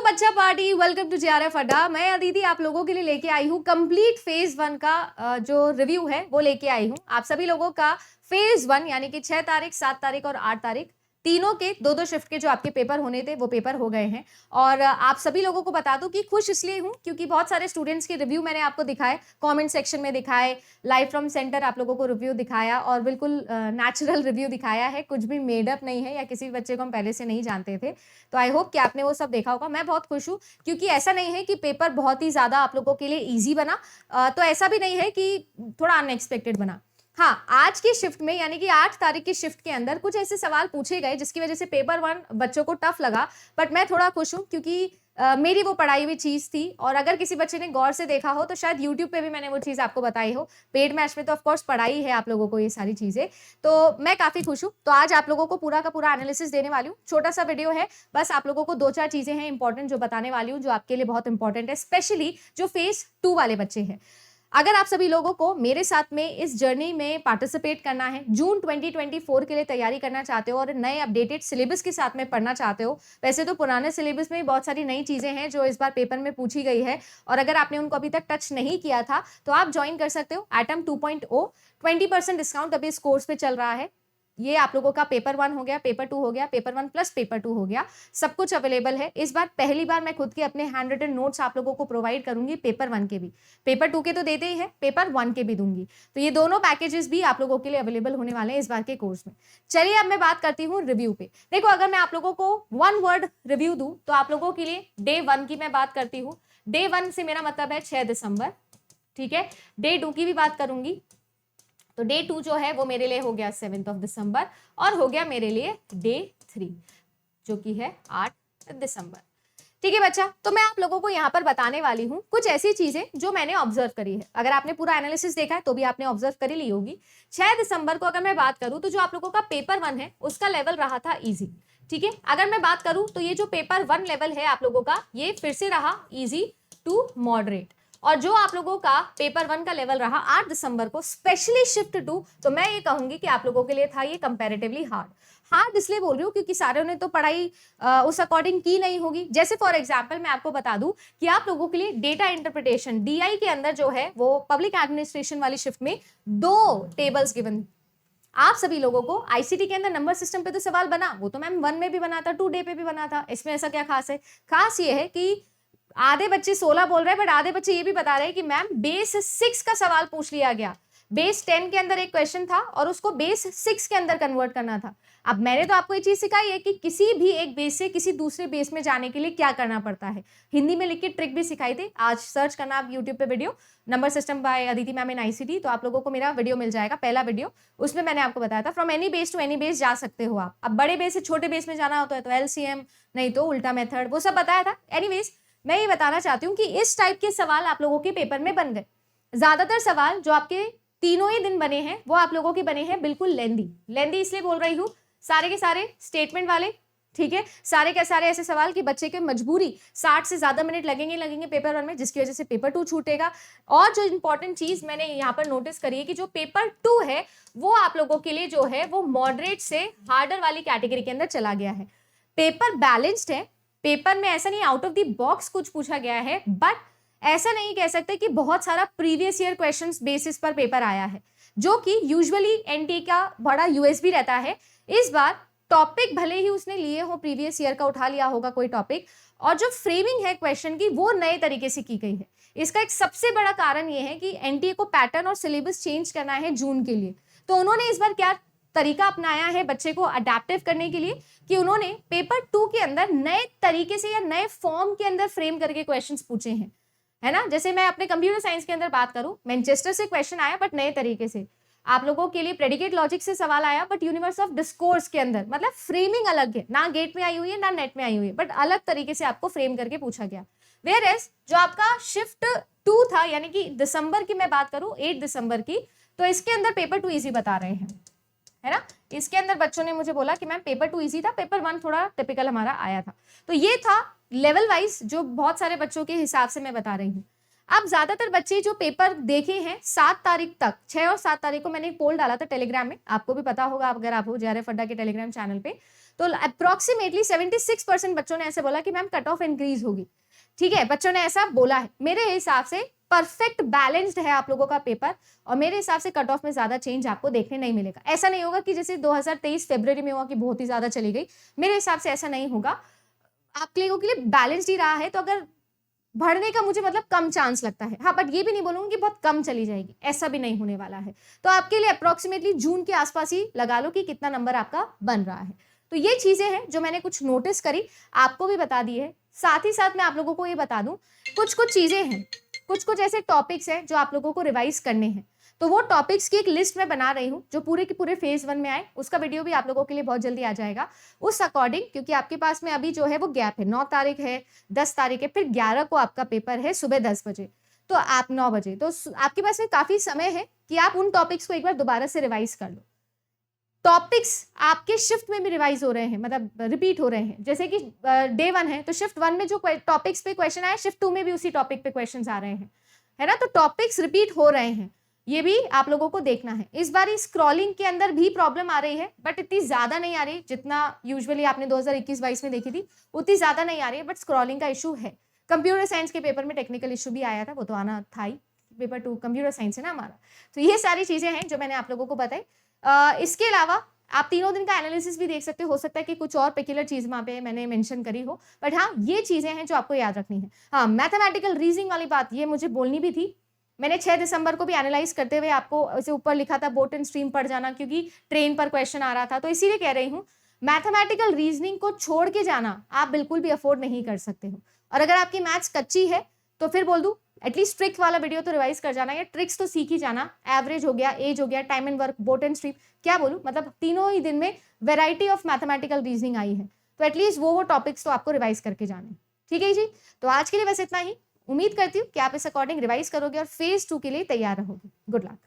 बच्चा party, welcome to JRF अड्डा। मैं अदिति आप लोगों के लिए लेके आई हूँ कंप्लीट फेज 1 का जो रिव्यू है वो लेके आई हूँ। आप सभी लोगों का फेज 1 यानी कि 6 तारीख, 7 तारीख और 8 तारीख तीनों के दो शिफ्ट के जो आपके पेपर होने थे वो पेपर हो गए हैं। और आप सभी लोगों को बता दूं कि खुश इसलिए हूं क्योंकि बहुत सारे स्टूडेंट्स के रिव्यू मैंने आपको दिखाए, कमेंट सेक्शन में दिखाए, लाइव फ्रॉम सेंटर आप लोगों को रिव्यू दिखाया और बिल्कुल नेचुरल रिव्यू दिखाया है, कुछ भी मेडअप नहीं है या किसी भी बच्चे को हम पहले से नहीं जानते थे। तो आई होप कि आपने वो सब देखा होगा। मैं बहुत खुश हूँ क्योंकि ऐसा नहीं है कि पेपर बहुत ही ज्यादा आप लोगों के लिए ईजी बना, तो ऐसा भी नहीं है कि थोड़ा अनएक्सपेक्टेड बना। हाँ, आज की शिफ्ट में यानी कि 8 तारीख की शिफ्ट के अंदर कुछ ऐसे सवाल पूछे गए जिसकी वजह से पेपर 1 बच्चों को टफ लगा, बट मैं थोड़ा खुश हूँ क्योंकि मेरी वो पढ़ाई हुई चीज थी। और अगर किसी बच्चे ने गौर से देखा हो तो शायद यूट्यूब पे भी मैंने वो चीज आपको बताई हो। पेड मैच में तो ऑफकोर्स पढ़ाई है आप लोगों को ये सारी चीजें, तो मैं काफी खुश हूँ। तो आज आप लोगों को पूरा का पूरा एनालिसिस देने वाली हूँ। छोटा सा वीडियो है, बस आप लोगों को 2-4 चीजें हैं इंपॉर्टेंट जो बताने वाली हूँ, जो आपके लिए बहुत इंपॉर्टेंट है, स्पेशली जो फेज 2 वाले बच्चे हैं। अगर आप सभी लोगों को मेरे साथ में इस जर्नी में पार्टिसिपेट करना है, जून 2024 के लिए तैयारी करना चाहते हो और नए अपडेटेड सिलेबस के साथ में पढ़ना चाहते हो, वैसे तो पुराने सिलेबस में बहुत सारी नई चीजें हैं जो इस बार पेपर में पूछी गई है और अगर आपने उनको अभी तक टच नहीं किया था तो आप ज्वाइन कर सकते हो एटम 2.0। 20% डिस्काउंट अभी इस कोर्स पे चल रहा है। ये आप लोगों का पेपर 1 हो गया, पेपर 2 हो गया, पेपर 1 प्लस पेपर 2 हो गया, सब कुछ अवेलेबल है। इस बार पहली बार मैं खुद के अपने हैंड रिटन नोट्स आप लोगों को प्रोवाइड करूंगी, पेपर 1 के भी, पेपर 2 के तो देते ही है, पेपर 1 के भी दूंगी। तो ये दोनों पैकेजेस भी आप लोगों के लिए अवेलेबल होने वाले हैं इस बार के कोर्स में। चलिए अब मैं बात करती हूँ रिव्यू पे। देखो, अगर मैं आप लोगों को 1 वर्ड रिव्यू दूं तो आप लोगों के लिए डे 1 की मैं बात करती हूँ। डे 1 से मेरा मतलब है 6 दिसंबर, ठीक है। डे 2 की भी बात करूंगी तो डे 2 जो है वो मेरे लिए हो गया 7 दिसंबर और हो गया मेरे लिए डे 3 जो कि है 8 दिसंबर। ठीक है बच्चा, तो मैं आप लोगों को यहाँ पर बताने वाली हूँ कुछ ऐसी चीजें जो मैंने ऑब्जर्व करी है। अगर आपने पूरा एनालिसिस देखा है तो भी आपने ऑब्जर्व करी ली होगी। 6 दिसंबर को अगर मैं बात करूँ तो जो आप लोगों का पेपर 1 है उसका लेवल रहा था इजी, ठीक है। अगर मैं बात करूँ तो ये जो पेपर 1 लेवल है आप लोगों का, ये फिर से रहा इजी टू मॉडरेट। और जो आप लोगों का पेपर 1 का लेवल रहा 8 दिसंबर को, स्पेशली शिफ्ट 2, तो मैं ये कहूंगी कि आप लोगों के लिए था ये कंपैरेटिवली हार्ड इसलिए बोल रही हूँ क्योंकि सारों ने तो पढ़ाई उस अकॉर्डिंग की नहीं होगी। जैसे फॉर एग्जांपल मैं आपको बता दूं कि आप लोगों के लिए डेटा इंटरप्रिटेशन डीआई के अंदर जो है वो पब्लिक एडमिनिस्ट्रेशन वाली शिफ्ट में 2 टेबल्स गिवन। आप सभी लोगों को आईसीटी के अंदर नंबर सिस्टम पे तो सवाल बना, वो तो मैम 1 में भी बना था, 2 डे पे भी बना था। इसमें ऐसा क्या खास है? खास ये है कि आधे बच्चे 16 बोल रहे हैं बट आधे बच्चे ये भी बता रहे हैं कि मैम बेस 6 का सवाल पूछ लिया गया। बेस 10 के अंदर एक क्वेश्चन था और उसको बेस 6 के अंदर कन्वर्ट करना था। अब मैंने तो आपको ये चीज सिखाई है कि किसी भी एक बेस से किसी दूसरे बेस में जाने के लिए क्या करना पड़ता है। हिंदी में लिख के ट्रिक भी सिखाई थी, आज सर्च करना आप यूट्यूब पे video number system by Aditi ma'am in ICT, तो आप लोगों को मेरा वीडियो मिल जाएगा, पहला वीडियो। उसमें मैंने आपको बताया था from any base to any base जा सकते हो आप। अब बड़े बेस से छोटे बेस में जाना होता है तो एलसीएम, नहीं तो उल्टा मेथड, वो सब बताया था। एनीवेज मैं ये बताना चाहती हूँ कि इस टाइप के सवाल आप लोगों के पेपर में बन गए। ज्यादातर सवाल जो आपके तीनों ही दिन बने हैं वो आप लोगों के बने हैं बिल्कुल लेंदी इसलिए बोल रही हूँ, सारे के सारे स्टेटमेंट वाले, ठीक है। सारे के सारे ऐसे सवाल कि बच्चे के मजबूरी 60 से ज्यादा मिनट लगेंगे पेपर 1 में, जिसकी वजह से पेपर 2 छूटेगा। और जो इंपॉर्टेंट चीज मैंने यहाँ पर नोटिस करी है कि जो पेपर 2 है वो आप लोगों के लिए जो है वो मॉडरेट से हार्डर वाली कैटेगरी के अंदर चला गया है। पेपर बैलेंस्ड है, पेपर में ऐसा नहीं आउट ऑफ द बॉक्स कुछ पूछा गया है, बट ऐसा नहीं कह सकते कि बहुत सारा प्रीवियस ईयर क्वेश्चंस बेसिस पर पेपर आया है, जो कि यूजुअली एनटी का बड़ा यूएसबी रहता है। इस बार टॉपिक भले ही उसने लिए हो प्रीवियस ईयर का, उठा लिया होगा कोई टॉपिक, और जो फ्रेमिंग है क्वेश्चन की वो नए तरीके से की गई है। इसका एक सबसे बड़ा कारण ये है कि एनटीए को पैटर्न और सिलेबस चेंज करना है जून के लिए, तो उन्होंने इस बार क्या तरीका अपनाया है बच्चे को अडेप्टिव करने के लिए कि उन्होंने पेपर 2 के अंदर नए तरीके से या नए फॉर्म के अंदर फ्रेम करके क्वेश्चंस पूछे हैं, है ना। जैसे मैं अपने कंप्यूटर साइंस के अंदर बात करूं, मैनचेस्टर से क्वेश्चन आया बट नए तरीके से। आप लोगों के लिए प्रेडिकेट लॉजिक से सवाल आया बट यूनिवर्स ऑफ डिस्कोर्स के अंदर, मतलब फ्रेमिंग अलग है, ना गेट में आई हुई है ना नेट में आई हुई है, बट अलग तरीके से आपको फ्रेम करके पूछा गया। वेयर एज जो आपका शिफ्ट 2 था, यानी कि दिसंबर की मैं बात करूं 8 दिसंबर की, तो इसके अंदर पेपर 2 इजी बता रहे हैं, है ना। इसके अंदर बच्चों ने मुझे बोला कि मैम पेपर 2 इजी था, पेपर 1 थोड़ा टिपिकल हमारा आया था। तो ये था लेवल वाइज जो बहुत सारे बच्चों के हिसाब से मैं बता रही हूँ। अब ज्यादातर बच्चे जो पेपर देखे हैं 7 तारीख तक, 6 और 7 तारीख को मैंने एक पोल डाला था टेलीग्राम में, आपको भी पता होगा अगर आप हो जेआरएफ अड्डा के टेलीग्राम चैनल पे, तो अप्रोक्सीमेटली 76% बच्चों ने ऐसे बोला कि मैम कट ऑफ इंक्रीज होगी। ठीक है, बच्चों ने ऐसा बोला है। मेरे हिसाब से परफेक्ट बैलेंस्ड है आप लोगों का पेपर, और मेरे हिसाब से कट ऑफ में ज्यादा चेंज आपको देखने नहीं मिलेगा। ऐसा नहीं होगा कि जैसे 2023 फरवरी में हुआ कि बहुत ही ज्यादा चली गई, मेरे हिसाब से ऐसा नहीं होगा। आप लोगों के लिए बैलेंस्ड ही रहा है, तो अगर बढ़ने का मुझे मतलब कम चांस लगता है। हाँ, बट ये भी नहीं बोलूंगी कि बहुत कम चली जाएगी, ऐसा भी नहीं होने वाला है। तो आपके लिए अप्रोक्सीमेटली जून के आसपास ही लगा लो कि कितना नंबर आपका बन रहा है। तो ये चीजें हैं जो मैंने कुछ नोटिस करी, आपको भी बता दी है। साथ ही साथ मैं आप लोगों को ये बता दूं, कुछ कुछ चीजें हैं, कुछ कुछ ऐसे टॉपिक्स हैं जो आप लोगों को रिवाइज करने हैं। तो वो टॉपिक्स की एक लिस्ट मैं बना रही हूँ जो पूरे के पूरे फेज 1 में आए। उसका वीडियो भी आप लोगों के लिए बहुत जल्दी आ जाएगा उस अकॉर्डिंग, क्योंकि आपके पास में अभी जो है वो गैप है। 9 तारीख है, 10 तारीख है, फिर 11 को आपका पेपर है सुबह 10 बजे, तो आप 9 बजे, तो आपके पास में काफी समय है कि आप उन टॉपिक्स को एक बार दोबारा से रिवाइज कर लो। टॉपिक्स आपके शिफ्ट में भी रिवाइज हो रहे हैं, मतलब रिपीट हो रहे हैं। जैसे कि डे 1 है तो शिफ्ट 1 में जो टॉपिक्स पे क्वेश्चन आए, शिफ्ट 2 में भी उसी टॉपिक पे क्वेश्चन आ रहे हैं, है ना। तो टॉपिक्स रिपीट हो रहे हैं, ये भी आप लोगों को देखना है। इस बार स्क्रॉलिंग के अंदर भी प्रॉब्लम आ रही है, बट इतनी ज्यादा नहीं आ रही जितना यूजुअली आपने 2021-22 में देखी थी, उतनी ज्यादा नहीं आ रही है, बट स्क्रॉलिंग का इशू है। कंप्यूटर साइंस के पेपर में टेक्निकल इशू भी आया था, वो तो आना था ही, पेपर 2 कंप्यूटर साइंस है ना हमारा। तो ये सारी चीजें हैं जो मैंने आप लोगों को बताई। इसके अलावा आप तीनों दिन का एनालिसिस भी देख सकते हो सकता है कि कुछ और पेक्युलर चीज वहां पे मैंने मेंशन करी हो, बट हाँ ये चीजें हैं जो आपको याद रखनी है। हाँ, मैथमेटिकल रीजनिंग वाली बात ये मुझे बोलनी भी थी। मैंने 6 दिसंबर को भी एनालाइज करते हुए आपको ऐसे ऊपर लिखा था बोट एंड स्ट्रीम पढ़ जाना, क्योंकि ट्रेन पर क्वेश्चन आ रहा था, तो इसीलिए कह रही हूँ मैथमेटिकल रीजनिंग को छोड़ के जाना आप बिल्कुल भी अफोर्ड नहीं कर सकते हो। और अगर आपकी मैथ्स कच्ची है तो फिर बोल दूं एटलीस्ट ट्रिक वाला वीडियो तो रिवाइज कर जाना, या ट्रिक्स तो सीख ही जाना। एवरेज हो गया, एज हो गया, time and work, boat and stream, क्या बोलूं, मतलब तीनों ही दिन में वेराइटी ऑफ मैथमेटिकल रीजनिंग आई है, तो एटलीस्ट वो टॉपिक्स तो आपको रिवाइज करके जाने। ठीक है जी, तो आज के लिए बस इतना ही। उम्मीद करती हूँ कि आप इस अकॉर्डिंग रिवाइज करोगे और फेज 2 के लिए तैयार रहोगे। Good luck.